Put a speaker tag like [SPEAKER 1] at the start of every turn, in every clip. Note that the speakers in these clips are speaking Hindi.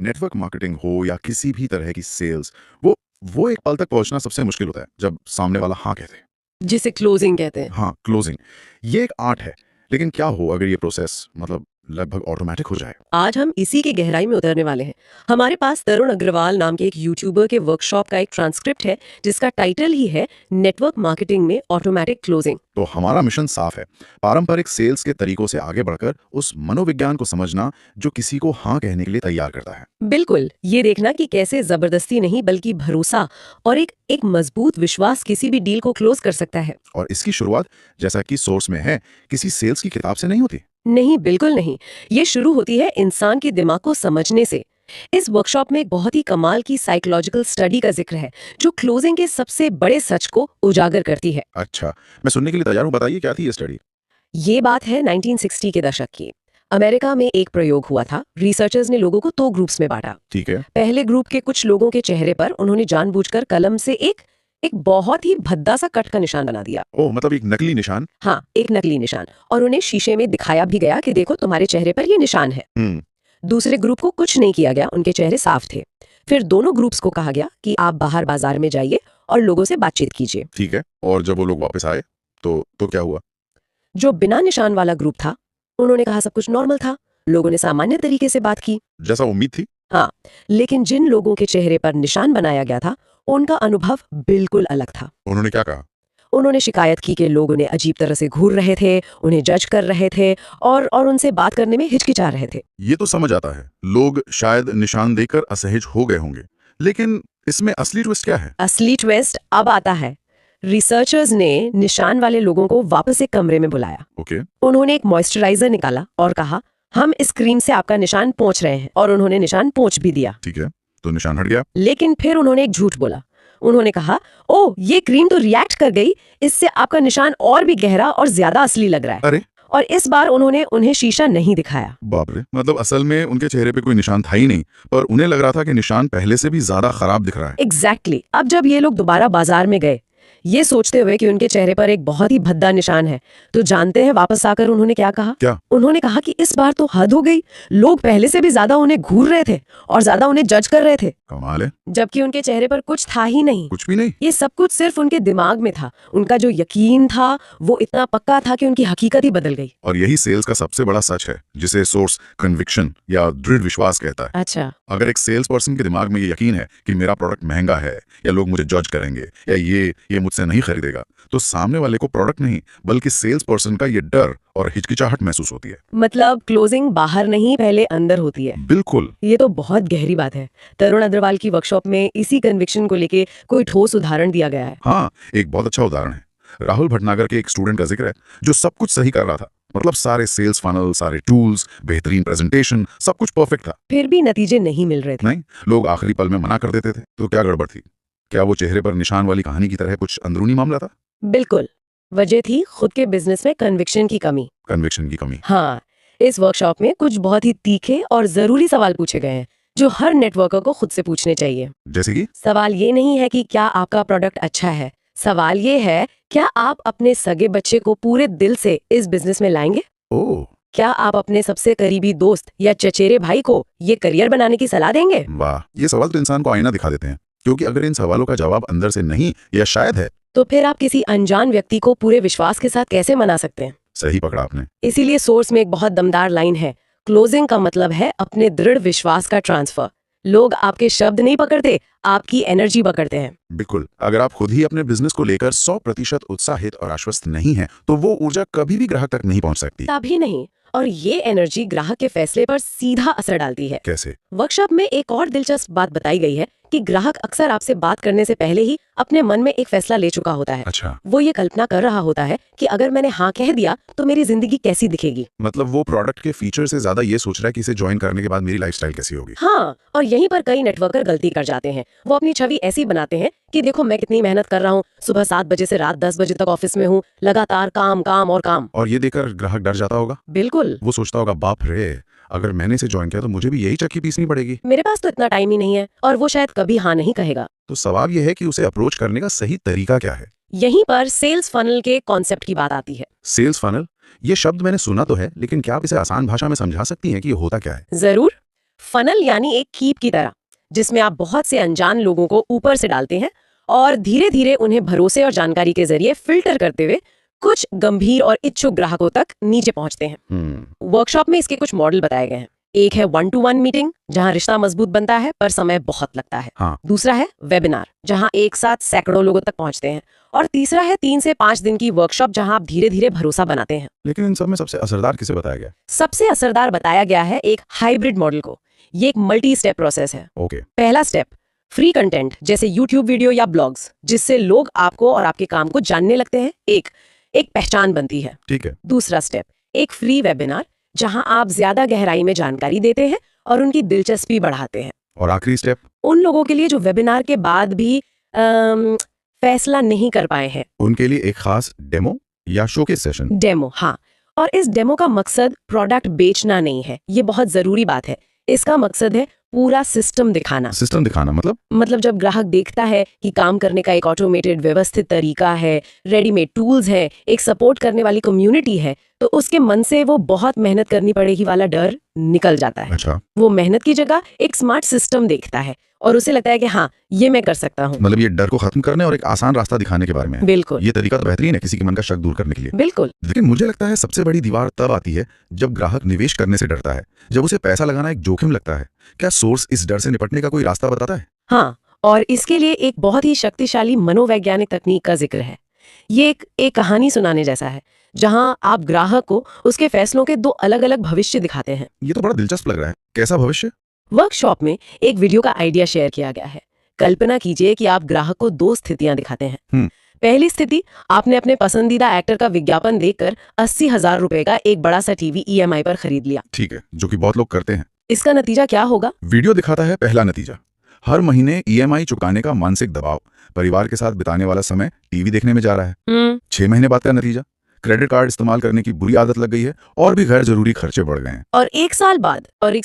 [SPEAKER 1] नेटवर्क मार्केटिंग हो या किसी भी तरह की सेल्स, वो एक पल तक पहुंचना सबसे मुश्किल होता है जब सामने वाला हाँ कहते हैं।
[SPEAKER 2] जिसे क्लोजिंग कहते हैं।
[SPEAKER 1] हाँ, क्लोजिंग। ये एक आर्ट है। लेकिन क्या हो अगर ये प्रोसेस मतलब लगभग ऑटोमेटिक हो जाए?
[SPEAKER 2] आज हम इसी की गहराई में उतरने वाले हैं। हमारे पास तरुण अग्रवाल नाम के एक यूट्यूबर के वर्कशॉप का एक ट्रांसक्रिप्ट है जिसका टाइटल ही है नेटवर्क मार्केटिंग में ऑटोमेटिक क्लोजिंग।
[SPEAKER 1] तो हमारा मिशन साफ है। पारंपरिक सेल्स के तरीकों से आगे बढ़कर उस मनोविज्ञान को समझना जो किसी को हाँ कहने के लिए तैयार करता है।
[SPEAKER 2] बिल्कुल, ये देखना कि कैसे जबरदस्ती नहीं बल्कि भरोसा और एक मजबूत विश्वास किसी भी डील को क्लोज कर सकता है।
[SPEAKER 1] और इसकी शुरुआत, जैसा कि सोर्स में है, किसी सेल्स की किताब से नहीं होती।
[SPEAKER 2] नहीं, बिल्कुल नहीं। ये शुरू होती है इंसान के दिमाग को समझने से। इस वर्कशॉप में एक बहुत ही कमाल की साइकोलॉजिकल स्टडी का जिक्र है जो क्लोजिंग के सबसे बड़े सच को उजागर करती है।
[SPEAKER 1] अच्छा, मैं सुनने के लिए तैयार हूँ। बताइए क्या थी ये स्टडी?
[SPEAKER 2] ये बात है 1960 के दशक की। अमेरिका में एक प्रयोग हुआ था। रिसर्चर्स ने लोगों को 2 ग्रुप्स में बांटा।
[SPEAKER 1] ठीक है।
[SPEAKER 2] पहले ग्रुप के कुछ लोगों के चेहरे पर उन्होंने जानबूझकर कलम से एक बहुत ही भद्दा सा कट का निशान बना दिया।
[SPEAKER 1] ओह, मतलब एक नकली निशान।
[SPEAKER 2] हाँ, एक नकली निशान। और उन्हें शीशे में दिखाया भी गया कि देखो तुम्हारे चेहरे पर ये निशान है।
[SPEAKER 1] हम्म।
[SPEAKER 2] दूसरे ग्रुप को कुछ नहीं किया गया, उनके चेहरे साफ थे। फिर दोनों ग्रुप्स को कहा गया कि आप बाहर बाजार में जाइए और लोगों से बातचीत कीजिए।
[SPEAKER 1] ठीक है। और जब वो लोग वापस आए तो क्या हुआ?
[SPEAKER 2] जो बिना निशान वाला ग्रुप था, उन्होंने कहा सब कुछ नॉर्मल था। लोगों ने सामान्य तरीके से बात की।
[SPEAKER 1] जैसा उम्मीद थी।
[SPEAKER 2] हाँ, लेकिन जिन लोगों के चेहरे पर निशान बनाया गया था, उनका अनुभव बिल्कुल अलग था।
[SPEAKER 1] उन्होंने क्या कहा?
[SPEAKER 2] उन्होंने शिकायत की कि लोग उन्हें अजीब तरह से घूर रहे थे, उन्हें जज कर रहे थे और उनसे बात करने में हिचकिचा रहे थे।
[SPEAKER 1] ये तो समझ आता है, लोग शायद निशान देकर असहज हो गए होंगे। लेकिन इसमें असली ट्विस्ट क्या है?
[SPEAKER 2] असली ट्विस्ट अब आता है। रिसर्चर्स ने निशान वाले लोगों को वापस एक कमरे में बुलाया।
[SPEAKER 1] ओके।
[SPEAKER 2] उन्होंने एक मॉइस्चराइजर निकाला और कहा हम इस क्रीम से आपका निशान पोंछ रहे हैं, और उन्होंने निशान पोंछ भी दिया।
[SPEAKER 1] ठीक है, तो निशान हट गया।
[SPEAKER 2] लेकिन फिर उन्होंने एक झूठ बोला। उन्होंने कहा ओह, ये क्रीम तो रिएक्ट कर गई, इससे आपका निशान और भी गहरा और ज्यादा असली लग रहा है।
[SPEAKER 1] अरे
[SPEAKER 2] और इस बार उन्होंने उन्हें शीशा नहीं दिखाया।
[SPEAKER 1] बाप रे, मतलब असल में उनके चेहरे पे कोई निशान था ही नहीं, पर उन्हें लग रहा था कि निशान पहले से भी ज्यादा खराब दिख रहा है।
[SPEAKER 2] एग्जैक्टली। अब जब ये लोग दोबारा बाजार में गए, ये सोचते हुए कि उनके चेहरे पर एक बहुत ही भद्दा निशान है, तो जानते हैं वापस आकर उन्होंने क्या कहा?
[SPEAKER 1] क्या?
[SPEAKER 2] उन्होंने कहा कि इस बार तो हद हो गई। लोग पहले से भी ज्यादा उन्हें घूर रहे थे और ज्यादा उन्हें जज कर रहे थे,
[SPEAKER 1] कमाल है।
[SPEAKER 2] जबकि उनके चेहरे पर कुछ था ही नहीं।
[SPEAKER 1] कुछ भी नहीं।
[SPEAKER 2] ये सब कुछ सिर्फ उनके दिमाग में था। उनका जो यकीन था वो इतना पक्का था कि उनकी हकीकत ही बदल गई।
[SPEAKER 1] और यही सेल्स का सबसे बड़ा सच है, जिसे सोर्स कन्विक्शन या दृढ़ विश्वास कहता है।
[SPEAKER 2] अच्छा।
[SPEAKER 1] अगर एक सेल्स पर्सन के दिमाग में ये यकीन है कि मेरा प्रोडक्ट महंगा है, या लोग मुझे जज करेंगे, या ये मुझसे नहीं खरीदेगा, तो सामने वाले को प्रोडक्ट नहीं बल्कि सेल्स पर्सन का ये डर और हिचकिचाहट महसूस होती है।
[SPEAKER 2] मतलब क्लोजिंग बाहर नहीं, पहले अंदर होती है।
[SPEAKER 1] बिल्कुल।
[SPEAKER 2] ये तो बहुत गहरी बात है। तरुण अग्रवाल की वर्कशॉप में इसी कन्विक्शन को लेके कोई ठोस उदाहरण दिया गया है।
[SPEAKER 1] हाँ, एक बहुत अच्छा उदाहरण है। राहुल भटनागर के एक स्टूडेंट का जिक्र है जो सब कुछ सही कर रहा था। मतलब सारे सेल्स फनल, सारे टूल्स, बेहतरीन प्रेजेंटेशन, सब कुछ परफेक्ट था।
[SPEAKER 2] फिर भी नतीजे नहीं मिल रहे थे।
[SPEAKER 1] नहीं, लोग आखिरी पल में मना कर देते थे। तो क्या गड़बड़ थी? क्या वो चेहरे पर निशान वाली कहानी की तरह कुछ अंदरूनी मामला था?
[SPEAKER 2] बिल्कुल। वजह थी खुद के बिजनेस में कन्विक्शन की कमी।
[SPEAKER 1] कन्विक्शन की कमी।
[SPEAKER 2] हाँ, इस वर्कशॉप में कुछ बहुत ही तीखे और जरूरी सवाल पूछे गए हैं जो हर नेटवर्कर को खुद से पूछने चाहिए।
[SPEAKER 1] जैसे कि?
[SPEAKER 2] सवाल ये नहीं है कि क्या आपका प्रोडक्ट अच्छा है। सवाल ये है, क्या आप अपने सगे बच्चे को पूरे दिल से इस बिजनेस में लाएंगे?
[SPEAKER 1] ओह,
[SPEAKER 2] क्या आप अपने सबसे करीबी दोस्त या चचेरे भाई को ये करियर बनाने की सलाह देंगे?
[SPEAKER 1] वाह, ये सवाल तो इंसान को आईना दिखा देते हैं। क्योंकि अगर इन सवालों का जवाब अंदर से नहीं या शायद है,
[SPEAKER 2] तो फिर आप किसी अनजान व्यक्ति को पूरे विश्वास के साथ कैसे मना सकते हैं?
[SPEAKER 1] सही पकड़ा आपने।
[SPEAKER 2] इसीलिए सोर्स में एक बहुत दमदार लाइन है, क्लोजिंग का मतलब है अपने दृढ़ विश्वास का ट्रांसफर। लोग आपके शब्द नहीं पकड़ते, आपकी एनर्जी पकड़ते हैं।
[SPEAKER 1] बिल्कुल। अगर आप खुद ही अपने बिजनेस को लेकर 100% उत्साहित और आश्वस्त नहीं हैं, तो वो ऊर्जा कभी भी ग्राहक तक नहीं पहुंच सकती।
[SPEAKER 2] तभी नहीं, और ये एनर्जी ग्राहक के फैसले पर सीधा असर डालती है।
[SPEAKER 1] कैसे?
[SPEAKER 2] वर्कशॉप में एक और दिलचस्प बात बताई गई है कि ग्राहक अक्सर आपसे बात करने से पहले ही अपने मन में एक फैसला ले चुका होता है।
[SPEAKER 1] अच्छा,
[SPEAKER 2] वो ये कल्पना कर रहा होता है कि अगर मैंने हाँ कह दिया तो मेरी जिंदगी कैसी दिखेगी।
[SPEAKER 1] मतलब वो प्रोडक्ट के फीचर से ज्यादा ये सोच रहा है कि इसे ज्वाइन करने के बाद मेरी लाइफस्टाइल कैसी होगी।
[SPEAKER 2] हाँ, और यहीं पर कई नेटवर्कर गलती कर जाते हैं। वो अपनी छवि ऐसी बनाते हैं कि देखो मैं कितनी मेहनत कर रहा हूँ, सुबह 7 बजे से रात 10 बजे तक ऑफिस में हूँ, लगातार काम काम और काम।
[SPEAKER 1] और ये देखकर ग्राहक डर जाता होगा।
[SPEAKER 2] बिल्कुल।
[SPEAKER 1] वो सोचता होगा, बाप रे, अगर मैंने इसे ज्वाइन किया तो मुझे भी यही चक्की पीसनी पड़ेगी।
[SPEAKER 2] मेरे पास तो इतना टाइम ही नहीं है, और वो शायद कभी हाँ नहीं कहेगा।
[SPEAKER 1] तो सवाल यह है कि उसे अप्रोच करने का सही तरीका क्या है।
[SPEAKER 2] यहीं पर सेल्स फनल के कॉन्सेप्ट की बात आती है।
[SPEAKER 1] सेल्स फनल, ये शब्द मैंने सुना तो है, लेकिन क्या आप इसे आसान भाषा में समझा सकती हैं कि ये होता क्या है?
[SPEAKER 2] जरूर। फनल यानी एक कीप की तरह, जिसमें आप बहुत से अनजान लोगों को ऊपर से डालते हैं और धीरे धीरे उन्हें भरोसे और जानकारी के जरिए फिल्टर करते हुए कुछ गंभीर और इच्छुक ग्राहकों तक नीचे पहुंचते हैं। वर्कशॉप में इसके कुछ मॉडल बताए गए हैं। एक है 1-to-1 मीटिंग, जहां रिश्ता मजबूत बनता है पर समय बहुत लगता है।
[SPEAKER 1] हाँ।
[SPEAKER 2] दूसरा है वेबिनार, जहां एक साथ सैकड़ों लोगों तक पहुंचते हैं। और तीसरा है 3 से 5 दिन की वर्कशॉप, जहां आप धीरे धीरे भरोसा बनाते हैं।
[SPEAKER 1] लेकिन इन सब में सबसे असरदार किसे बताया गया?
[SPEAKER 2] सबसे असरदार बताया गया है एक हाइब्रिड मॉडल को। ये एक मल्टी स्टेप प्रोसेस है।
[SPEAKER 1] ओके।
[SPEAKER 2] पहला स्टेप, फ्री कंटेंट जैसे यूट्यूब वीडियो या ब्लॉग्स, जिससे लोग आपको और आपके काम को जानने लगते हैं। एक पहचान बनती है।
[SPEAKER 1] ठीक है।
[SPEAKER 2] दूसरा स्टेप, एक फ्री वेबिनार, जहां आप ज्यादा गहराई में जानकारी देते हैं और उनकी दिलचस्पी बढ़ाते हैं।
[SPEAKER 1] और आखिरी स्टेप?
[SPEAKER 2] उन लोगों के लिए जो वेबिनार के बाद भी फैसला नहीं कर पाए हैं।
[SPEAKER 1] उनके लिए एक खास डेमो या शोकेस सेशन?
[SPEAKER 2] डेमो, हाँ। और इस डेमो का मकसद प्रोडक्ट बेचना नहीं है, ये बहुत जरूरी बात है। इसका मकसद है पूरा सिस्टम दिखाना।
[SPEAKER 1] सिस्टम दिखाना मतलब
[SPEAKER 2] जब ग्राहक देखता है कि काम करने का एक ऑटोमेटेड व्यवस्थित तरीका है, रेडीमेड टूल्स है, एक सपोर्ट करने वाली कम्युनिटी है, तो उसके मन से वो बहुत मेहनत करनी पड़ेगी वाला डर निकल जाता है।
[SPEAKER 1] अच्छा।
[SPEAKER 2] वो मेहनत की जगह एक स्मार्ट सिस्टम देखता है और उसे लगता है कि हाँ, ये मैं कर सकता हूँ।
[SPEAKER 1] मतलब ये डर को खत्म करने और एक आसान रास्ता दिखाने के बारे में है।
[SPEAKER 2] बिल्कुल
[SPEAKER 1] ये तरीका तो बेहतरीन है किसी के मन का शक दूर करने के लिए।
[SPEAKER 2] बिल्कुल।
[SPEAKER 1] लेकिन मुझे लगता है सबसे बड़ी दीवार तब आती है जब ग्राहक निवेश करने से डरता है, जब उसे पैसा लगाना एक जोखिम लगता है। क्या सोर्स इस डर से निपटने का कोई रास्ता बताता है?
[SPEAKER 2] हाँ, और इसके लिए एक बहुत ही शक्तिशाली मनोवैज्ञानिक तकनीक का जिक्र है। ये एक कहानी सुनाने जैसा है, जहां आप ग्राहक को उसके फैसलों के 2 अलग-अलग भविष्य दिखाते हैं।
[SPEAKER 1] ये तो बड़ा दिलचस्प लग रहा है। कैसा भविष्य?
[SPEAKER 2] वर्कशॉप में एक वीडियो का आइडिया शेयर किया गया है। कल्पना कीजिए कि आप ग्राहक को 2 स्थितियां दिखाते हैं। पहली स्थिति, आपने अपने पसंदीदा एक्टर का विज्ञापन देखकर 80,000 रुपए का एक बड़ा सा टीवी EMI पर खरीद लिया।
[SPEAKER 1] ठीक है, जो कि बहुत लोग करते हैं।
[SPEAKER 2] इसका नतीजा क्या होगा?
[SPEAKER 1] वीडियो दिखाता है पहला नतीजा, हर महीने EMI चुकाने का मानसिक दबाव, परिवार के साथ बिताने वाला समय टीवी देखने में जा रहा है। 6 महीने बाद का नतीजा, क्रेडिट कार्ड इस्तेमाल करने की बुरी आदत लग गई है और भी गैर जरूरी खर्चे बढ़ गए हैं।
[SPEAKER 2] और 1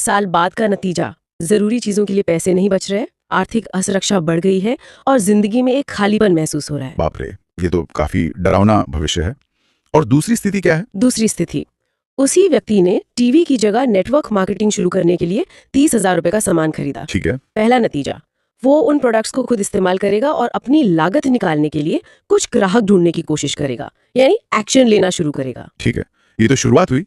[SPEAKER 2] साल बाद का नतीजा, जरूरी चीजों के लिए पैसे नहीं बच रहे, आर्थिक असुरक्षा बढ़ गई है और जिंदगी में एक खालीपन महसूस हो रहा है।
[SPEAKER 1] बाप रे, ये तो काफी डरावना भविष्य है। और दूसरी स्थिति क्या है?
[SPEAKER 2] दूसरी स्थिति, उसी व्यक्ति ने टीवी की जगह नेटवर्क मार्केटिंग शुरू करने के लिए 30,000 रुपए का सामान खरीदा।
[SPEAKER 1] ठीक है।
[SPEAKER 2] पहला नतीजा, वो उन प्रोडक्ट्स को खुद इस्तेमाल करेगा और अपनी लागत निकालने के लिए कुछ ग्राहक ढूंढने की कोशिश करेगा, यानी एक्शन लेना शुरू करेगा।
[SPEAKER 1] ठीक है, ये तो शुरुआत हुई।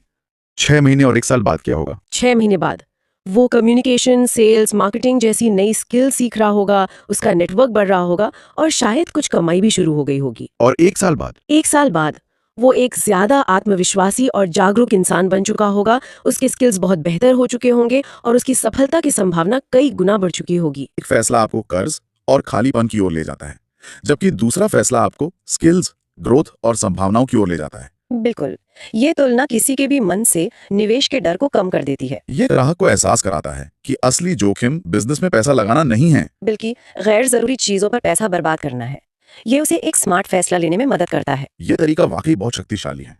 [SPEAKER 1] 6 महीने और 1 साल बाद क्या होगा?
[SPEAKER 2] 6 महीने बाद वो कम्युनिकेशन, सेल्स, मार्केटिंग जैसी नई स्किल सीख रहा होगा, उसका नेटवर्क बढ़ रहा होगा और शायद कुछ कमाई भी शुरू हो गई होगी।
[SPEAKER 1] और 1 साल बाद?
[SPEAKER 2] 1 साल बाद वो एक ज्यादा आत्मविश्वासी और जागरूक इंसान बन चुका होगा, उसके स्किल्स बहुत बेहतर हो चुके होंगे और उसकी सफलता की संभावना कई गुना बढ़ चुकी होगी।
[SPEAKER 1] एक फैसला आपको कर्ज और खालीपन की ओर ले जाता है, जबकि दूसरा फैसला आपको स्किल्स, ग्रोथ और संभावनाओं की ओर ले जाता है।
[SPEAKER 2] बिल्कुल, ये तुलना किसी के भी मन से निवेश के डर को कम कर देती है।
[SPEAKER 1] ये ग्राहक को एहसास कराता है कि असली जोखिम बिजनेस में पैसा लगाना नहीं है,
[SPEAKER 2] बल्कि गैर जरूरी चीजों पर पैसा बर्बाद करना है। ये उसे एक स्मार्ट फैसला लेने में मदद करता है।
[SPEAKER 1] ये तरीका वाकई बहुत शक्तिशाली है।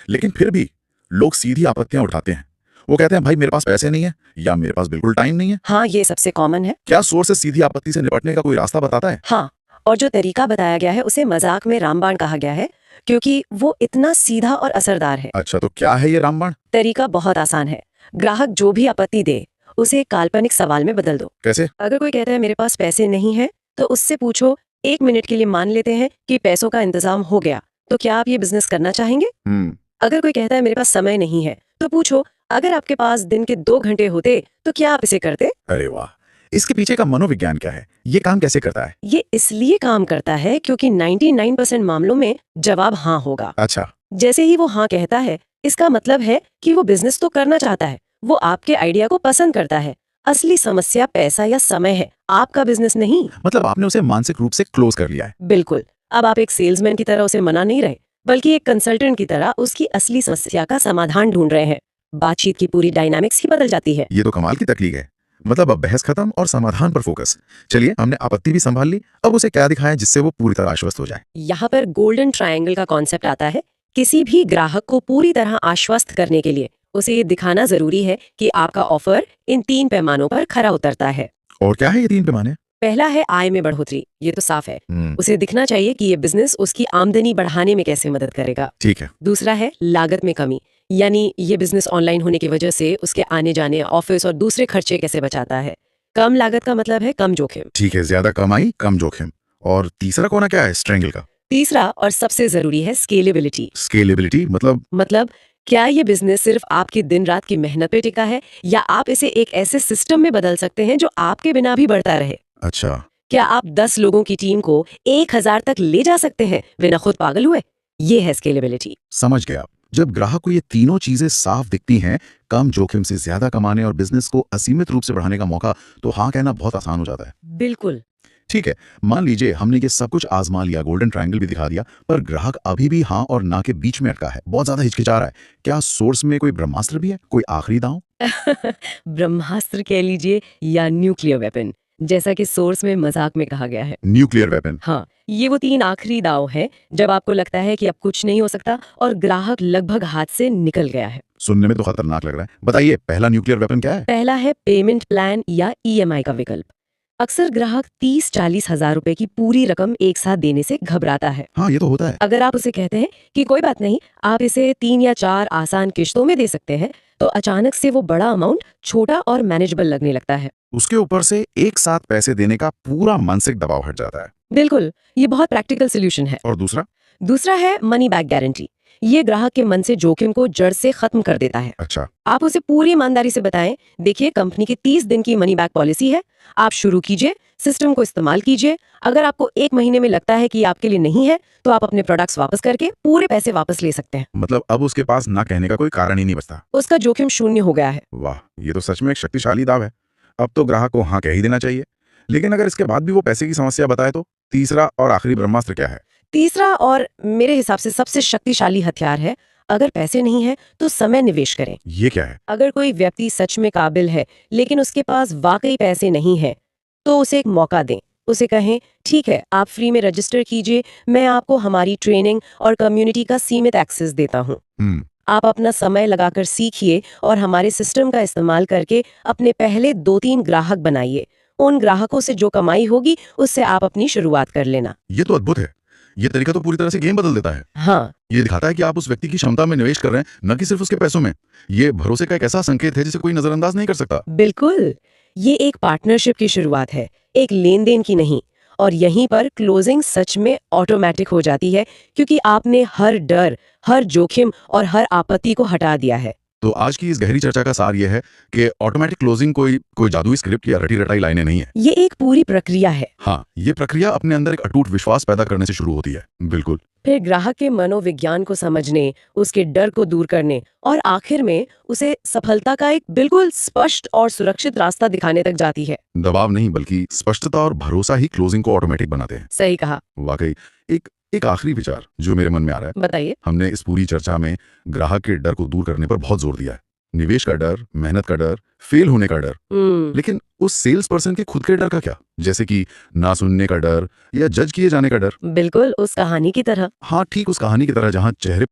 [SPEAKER 1] लेकिन फिर भी लोग सीधी आपत्तियां उठाते हैं। वो कहते हैं भाई मेरे पास पैसे नहीं है या मेरे पास बिल्कुल टाइम नहीं है।
[SPEAKER 2] हाँ, ये सबसे कॉमन है।
[SPEAKER 1] क्या सोर्स से सीधी आपत्ति से निपटने का कोई रास्ता बताता है?
[SPEAKER 2] हाँ, और जो तरीका बताया गया है उसे मजाक में रामबाण कहा गया है, क्योंकि वो इतना सीधा और असरदार है।
[SPEAKER 1] अच्छा, तो क्या है ये रामबाण?
[SPEAKER 2] तरीका बहुत आसान है। ग्राहक जो भी आपत्ति दे, उसे एक काल्पनिक सवाल में बदल दो।
[SPEAKER 1] कैसे?
[SPEAKER 2] अगर कोई कहता है मेरे पास पैसे नहीं है, तो उससे पूछो, 1 मिनट के लिए मान लेते हैं कि पैसों का इंतजाम हो गया, तो क्या आप ये बिजनेस करना चाहेंगे? अगर कोई कहता है मेरे पास समय नहीं है, तो पूछो, अगर आपके पास दिन के 2 घंटे होते, तो क्या आप इसे करते?
[SPEAKER 1] अरे वाह, इसके पीछे का मनोविज्ञान क्या है? ये काम कैसे करता है?
[SPEAKER 2] ये इसलिए काम करता है क्योंकि 99% मामलों में जवाब हाँ होगा।
[SPEAKER 1] अच्छा।
[SPEAKER 2] जैसे ही वो हाँ कहता है, इसका मतलब है कि वो बिजनेस तो करना चाहता है, वो आपके आइडिया को पसंद करता है। असली समस्या पैसा या समय है, आपका बिजनेस नहीं।
[SPEAKER 1] मतलब आपने उसे मानसिक रूप से क्लोज कर लिया है।
[SPEAKER 2] बिल्कुल। अब आप एक सेल्समैन की तरह उसे मना नहीं रहे, बल्कि एक कंसल्टेंट की तरह उसकी असली समस्या का समाधान ढूंढ रहे हैं। बातचीत की पूरी डायनामिक्स ही बदल जाती है।
[SPEAKER 1] ये तो कमाल की तकनीक है। मतलब अब बहस खत्म और समाधान पर फोकस। चलिए, हमने आपत्ति भी संभाल ली, अब उसे क्या दिखाएं जिससे वो पूरी तरह आश्वस्त हो जाए।
[SPEAKER 2] यहाँ पर गोल्डन ट्रायंगल का कॉन्सेप्ट आता है। किसी भी ग्राहक को पूरी तरह आश्वस्त करने के लिए उसे ये दिखाना जरूरी है कि आपका ऑफर इन 3 पैमानों पर खरा उतरता है।
[SPEAKER 1] और क्या है ये 3 पैमाने?
[SPEAKER 2] पहला है आय में बढ़ोतरी। ये तो साफ है,
[SPEAKER 1] हम्म,
[SPEAKER 2] उसे दिखना चाहिए कि ये बिजनेस उसकी आमदनी बढ़ाने में कैसे मदद करेगा।
[SPEAKER 1] ठीक है।
[SPEAKER 2] दूसरा है लागत में कमी, यानी ये बिजनेस ऑनलाइन होने की वजह से उसके आने जाने, ऑफिस और दूसरे खर्चे कैसे बचाता है। कम लागत का मतलब है कम जोखिम।
[SPEAKER 1] ठीक है, ज्यादा कमाई कम जोखिम। और तीसरा कोना क्या है स्ट्रेंगल का?
[SPEAKER 2] तीसरा और सबसे जरूरी है स्केलेबिलिटी।
[SPEAKER 1] स्केलेबिलिटी
[SPEAKER 2] मतलब क्या ये बिजनेस सिर्फ आपकी दिन रात की मेहनत पे टिका है, या आप इसे एक ऐसे सिस्टम में बदल सकते हैं जो आपके बिना भी बढ़ता रहे।
[SPEAKER 1] अच्छा,
[SPEAKER 2] क्या आप 10 लोगों की टीम को 1000 तक ले जा सकते हैं बिना खुद पागल हुए? ये है स्केलेबिलिटी।
[SPEAKER 1] समझ गया। जब ग्राहक को ये तीनों चीजें साफ दिखती हैं, कम जोखिम से ज्यादा कमाने और बिजनेस को असीमित रूप से बढ़ाने का मौका, तो हाँ कहना बहुत आसान हो जाता है।
[SPEAKER 2] बिल्कुल।
[SPEAKER 1] ठीक है, मान लीजिए हमने ये सब कुछ आजमा लिया, गोल्डन ट्रायंगल भी दिखा दिया, पर ग्राहक अभी भी हाँ और ना के बीच में अटका है, बहुत ज्यादा हिचकिचा रहा है। क्या सोर्स में कोई ब्रह्मास्त्र भी है, कोई आखिरी दांव?
[SPEAKER 2] ब्रह्मास्त्र कह लीजिए या न्यूक्लियर वेपन, जैसा कि सोर्स में मजाक में कहा गया है।
[SPEAKER 1] Nuclear weapon?
[SPEAKER 2] हाँ, ये वो 3 आखिरी दाव है जब आपको लगता है कि अब कुछ नहीं हो सकता और ग्राहक लगभग हाथ से निकल गया है।
[SPEAKER 1] सुनने में तो खतरनाक लग रहा है। बताइए, पहला न्यूक्लियर वेपन क्या है?
[SPEAKER 2] पहला है पेमेंट प्लान या ईएमआई का विकल्प। अक्सर ग्राहक 30-40 हजार रुपए की पूरी रकम एक साथ देने से घबराता है।
[SPEAKER 1] हाँ, ये तो होता है।
[SPEAKER 2] अगर आप उसे कहते हैं कि कोई बात नहीं, आप इसे 3 या 4 आसान किश्तों में दे सकते हैं, तो अचानक से वो बड़ा अमाउंट छोटा और मैनेजेबल लगने लगता है।
[SPEAKER 1] उसके ऊपर से एक साथ पैसे देने का पूरा मानसिक दबाव हट जाता है।
[SPEAKER 2] बिल्कुल, ये बहुत प्रैक्टिकल सोल्यूशन है।
[SPEAKER 1] और दूसरा?
[SPEAKER 2] दूसरा है मनी बैक गारंटी। ये ग्राहक के मन से जोखिम को जड़ से खत्म कर देता है।
[SPEAKER 1] अच्छा,
[SPEAKER 2] आप उसे पूरी ईमानदारी से बताएं, देखिए कंपनी की 30 दिन की मनी बैक पॉलिसी है, आप शुरू कीजिए, सिस्टम को इस्तेमाल कीजिए। अगर आपको 1 महीने में लगता है कि ये आपके लिए नहीं है, तो आप अपने प्रोडक्ट्स वापस करके पूरे पैसे वापस ले सकते हैं।
[SPEAKER 1] मतलब अब उसके पास ना कहने का कोई कारण ही नहीं बचता।
[SPEAKER 2] उसका जोखिम शून्य हो गया है।
[SPEAKER 1] वाह, ये तो सच में एक शक्तिशाली दाव है। अब तो ग्राहक को हाँ कह ही देना चाहिए। लेकिन अगर इसके बाद भी वो पैसे की समस्या बताए, तो तीसरा और आखिरी ब्रह्मास्त्र क्या है?
[SPEAKER 2] तीसरा और मेरे हिसाब से सबसे शक्तिशाली हथियार है, अगर पैसे नहीं है तो समय निवेश करें।
[SPEAKER 1] ये क्या है?
[SPEAKER 2] अगर कोई व्यक्ति सच में काबिल है लेकिन उसके पास वाकई पैसे नहीं है, तो उसे एक मौका दें। उसे कहें, ठीक है, आप फ्री में रजिस्टर कीजिए, मैं आपको हमारी ट्रेनिंग और कम्युनिटी का सीमित एक्सेस देता हूँ। आप अपना समय लगाकर सीखिए और हमारे सिस्टम का इस्तेमाल करके अपने पहले 2-3 ग्राहक बनाइए। उन ग्राहकों से जो कमाई होगी उससे आप अपनी शुरुआत कर लेना।
[SPEAKER 1] ये तो अद्भुत है। ये तरीका तो पूरी तरह से गेम बदल देता है।
[SPEAKER 2] हाँ,
[SPEAKER 1] ये दिखाता है कि आप उस व्यक्ति की क्षमता में निवेश कर रहे हैं, न कि सिर्फ उसके पैसों में। ये भरोसे का एक ऐसा संकेत है जिसे कोई नजरअंदाज नहीं कर सकता।
[SPEAKER 2] बिल्कुल। ये एक पार्टनरशिप की शुरुआत है, एक लेन देन की नहीं। और यहीं पर क्लोजिंग सच में ऑटोमेटिक हो जाती है, क्योंकि आपने हर डर, हर जोखिम और हर आपत्ति को हटा दिया है।
[SPEAKER 1] तो आज की इस गहरी चर्चा का सार यह है कि ऑटोमेटिक क्लोजिंग कोई जादुई स्क्रिप्ट या रटी रटाई लाइनें नहीं है।
[SPEAKER 2] ये एक पूरी प्रक्रिया है।
[SPEAKER 1] हाँ, ये प्रक्रिया अपने अंदर एक अटूट विश्वास पैदा करने से शुरू होती है। बिल्कुल।
[SPEAKER 2] फिर ग्राहक के मनोविज्ञान को समझने, उसके डर को दूर करने और आखिर में उसे सफलता का एक बिल्कुल स्पष्ट और सुरक्षित रास्ता दिखाने तक जाती है।
[SPEAKER 1] दबाव नहीं, बल्कि स्पष्टता और भरोसा ही क्लोजिंग को ऑटोमेटिक बनाते हैं।
[SPEAKER 2] सही कहा।
[SPEAKER 1] वाकई। एक आखिरी विचार जो मेरे मन में आ रहा है।
[SPEAKER 2] बताइए।
[SPEAKER 1] हमने इस पूरी चर्चा में ग्राहक के डर को दूर करने पर बहुत जोर दिया है। निवेश का डर, मेहनत का डर, फेल होने का डर। लेकिन उस सेल्स पर्सन के खुद के डर का क्या? जैसे कि ना सुनने का डर या जज किए जाने का डर।
[SPEAKER 2] बिल्कुल उस कहानी की तरह।
[SPEAKER 1] हाँ, ठीक उस कहानी की तरह जहाँ चेहरे